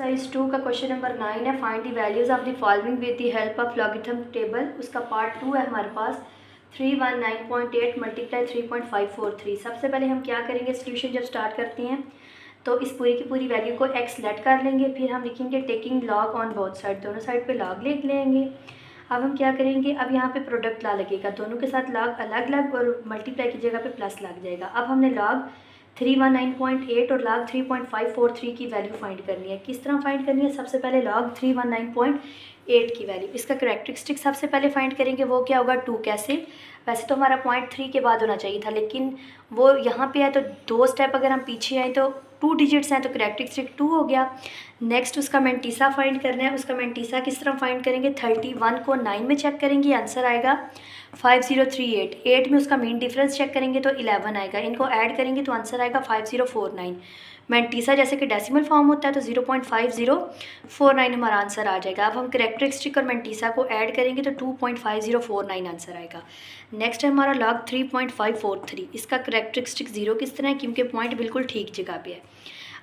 Exercise 2 का question number 9 है। Find the values of the following with the help of logarithm table. उसका part 2 है हमारे पास 319.8 multiply 3.543। सबसे पहले हम क्या करेंगे, सोल्यूशन जब स्टार्ट करते हैं तो इस पूरी की पूरी वैल्यू को एक्स लेट कर लेंगे, फिर हम लिखेंगे taking log on both side, दोनों साइड पे लॉग लिख लेंगे। अब हम क्या करेंगे, अब यहाँ पे प्रोडक्ट ला लगेगा, दोनों के साथ लॉग अलग अलग और मल्टीप्लाई की जगह पे प्लस लग जाएगा। अब हमने लॉग 319.8 और लॉग 3.543 की वैल्यू फाइंड करनी है। किस तरह फाइंड करनी है, सबसे पहले लॉग 319.8 की वैल्यू, इसका करेक्टरिस्टिक सबसे पहले फाइंड करेंगे, वो क्या होगा 2। कैसे, वैसे तो हमारा 0.3 के बाद होना चाहिए था, लेकिन वो यहाँ पे है तो 2 स्टेप अगर हम पीछे आए तो 2 डिजिट्स हैं तो करेक्टरिस्टिक 2 हो गया। नेक्स्ट उसका मैंटीसा फाइंड करना है। उसका मैंटीसा किस तरह फाइंड करेंगे, 31 को 9 में चेक करेंगे, आंसर आएगा 5038। 8 में उसका मीन डिफरेंस चेक करेंगे तो 11 आएगा, इनको ऐड करेंगे तो आंसर आएगा 5049। मैंटीसा जैसे कि डेसिमल फॉर्म होता है तो 0.5049 हमारा आंसर आ जाएगा। अब हम करेक्टरिस्टिक और मैंटीसा को ऐड करेंगे तो 2.5049 आंसर आएगा। नेक्स्ट है हमारा लॉग 3.543। इसका करेक्टरिस्टिक 0 किस तरह है, क्योंकि पॉइंट बिल्कुल ठीक जगह पे है।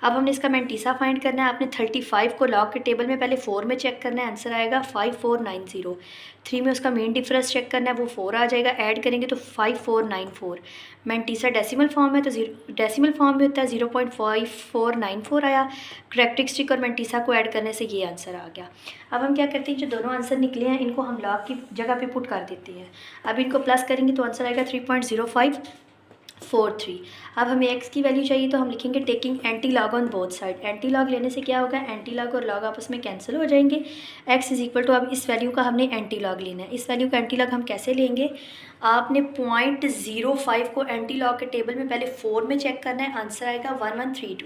अब हमने इसका मैंटीसा फाइंड करना है। आपने 35 को लॉग के टेबल में पहले 4 में चेक करना है, आंसर आएगा 5490। 3 में उसका मेन डिफरेंस चेक करना है, वो 4 आ जाएगा, ऐड करेंगे तो 5494। मैंटीसा डेसिमल फॉर्म है तो डेसिमल फॉर्म में होता है 0.5494 आया। करेक्टरिस्टिक और मैंटीसा को ऐड करने से ये आंसर आ गया। अब हम क्या करते हैं, जो दोनों आंसर निकले हैं इनको हम लॉग की जगह पे पुट कर देते हैं। अब इनको प्लस करेंगे तो आंसर आएगा 3.0543। अब हमें x की वैल्यू चाहिए तो हम लिखेंगे taking anti log on both side. Anti log लेने से क्या होगा, एंटी लॉग और लॉग आपस में कैंसिल हो जाएंगे। x इज इक्वल टू, अब इस वैल्यू का हमने एंटी लॉग लेना है। इस वैल्यू का एंटी लॉग हम कैसे लेंगे, आपने 0.05 को एंटी लॉग के टेबल में पहले 4 में चेक करना है, आंसर आएगा 1132।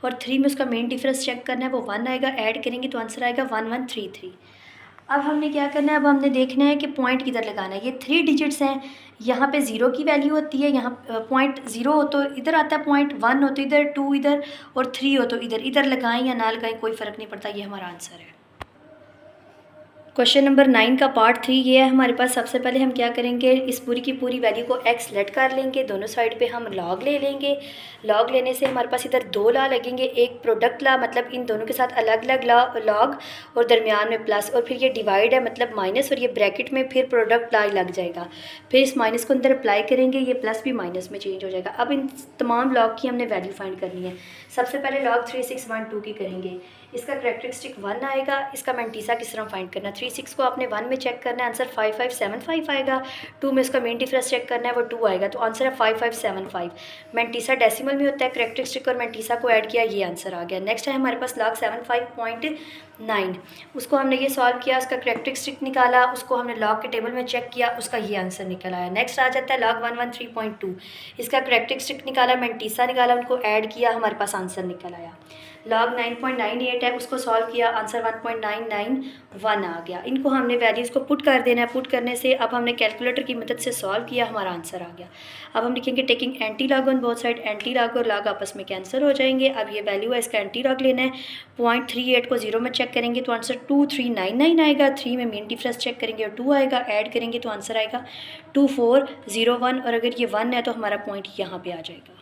और 3 में उसका मेन डिफरेंस चेक करना है, वो 1 आएगा, ऐड करेंगे तो आंसर आएगा 1133। अब हमने क्या करना है, अब हमने देखना है कि पॉइंट किधर लगाना है। ये 3 डिजिट्स हैं, यहाँ पे 0 की वैल्यू होती है, यहाँ 0.0 हो तो इधर आता है, 0.1 हो तो इधर, 2 इधर और 3 हो तो इधर। इधर लगाएं या ना लगाएं कोई फ़र्क नहीं पड़ता, ये हमारा आंसर है। क्वेश्चन नंबर 9 का पार्ट 3 ये है हमारे पास। सबसे पहले हम क्या करेंगे, इस पूरी की पूरी वैल्यू को x लेट कर लेंगे, दोनों साइड पे हम लॉग ले लेंगे। लॉग लेने से हमारे पास इधर 2 ला लगेंगे, एक प्रोडक्ट ला, मतलब इन दोनों के साथ अलग अलग लॉग और दरमियान में प्लस, और फिर ये डिवाइड है मतलब माइनस, और ये ब्रैकेट में फिर प्रोडक्ट ला लग जाएगा। फिर इस माइनस को अंदर अप्लाई करेंगे, ये प्लस भी माइनस में चेंज हो जाएगा। अब इन तमाम लॉग की हमने वैल्यू फाइंड करनी है। सबसे पहले लॉग 3612 की करेंगे, इसका करेक्टरिस्टिक 1 आएगा। इसका मैंटीसा किस तरह फाइंड करना है, 36 को आपने 1 में चेक करना है, आंसर 5575 आएगा। 2 में उसका मेन डिफरेंस चेक करना है, वो 2 आएगा, तो आंसर है 5575। मैंटीसा डेसिमल में होता है, करेक्टरिस्टिक और मैंटीसा को ऐड किया, ये आंसर आ गया। नेक्स्ट है हमारे पास लॉग 75.9, उसको हमने ये सॉल्व किया, उसका करेक्टरिस्टिक निकाला, उसको हमने लॉग के टेबल में चेक किया, उसका ये आंसर निकल आया। नेक्स्ट आ जाता है लॉग 113.2, इसका करेक्टरिस्टिक निकाला, मैंटीसा निकाला, उनको ऐड किया, हमारे पास आंसर निकल आया। लॉग 9.98 है, उसको सॉल्व किया, आंसर 1.991 आ गया। इनको हमने वैल्यूज़ को पुट कर देना है। पुट करने से अब हमने कैलकुलेटर की मदद से सॉल्व किया, हमारा आंसर आ गया। अब हम लिखेंगे taking anti log on both side, anti log और लॉग आपस में कैंसिल हो जाएंगे। अब ये वैल्यू है, इसका एंटी लॉग लेना है। 0.38 को 0 में चेक करेंगे तो आंसर 2399 आएगा। 3 में मेन डिफरेंस चेक करेंगे और 2 आएगा, ऐड करेंगे तो आंसर आएगा 2401, और अगर ये 1 है तो हमारा पॉइंट यहाँ पर आ जाएगा।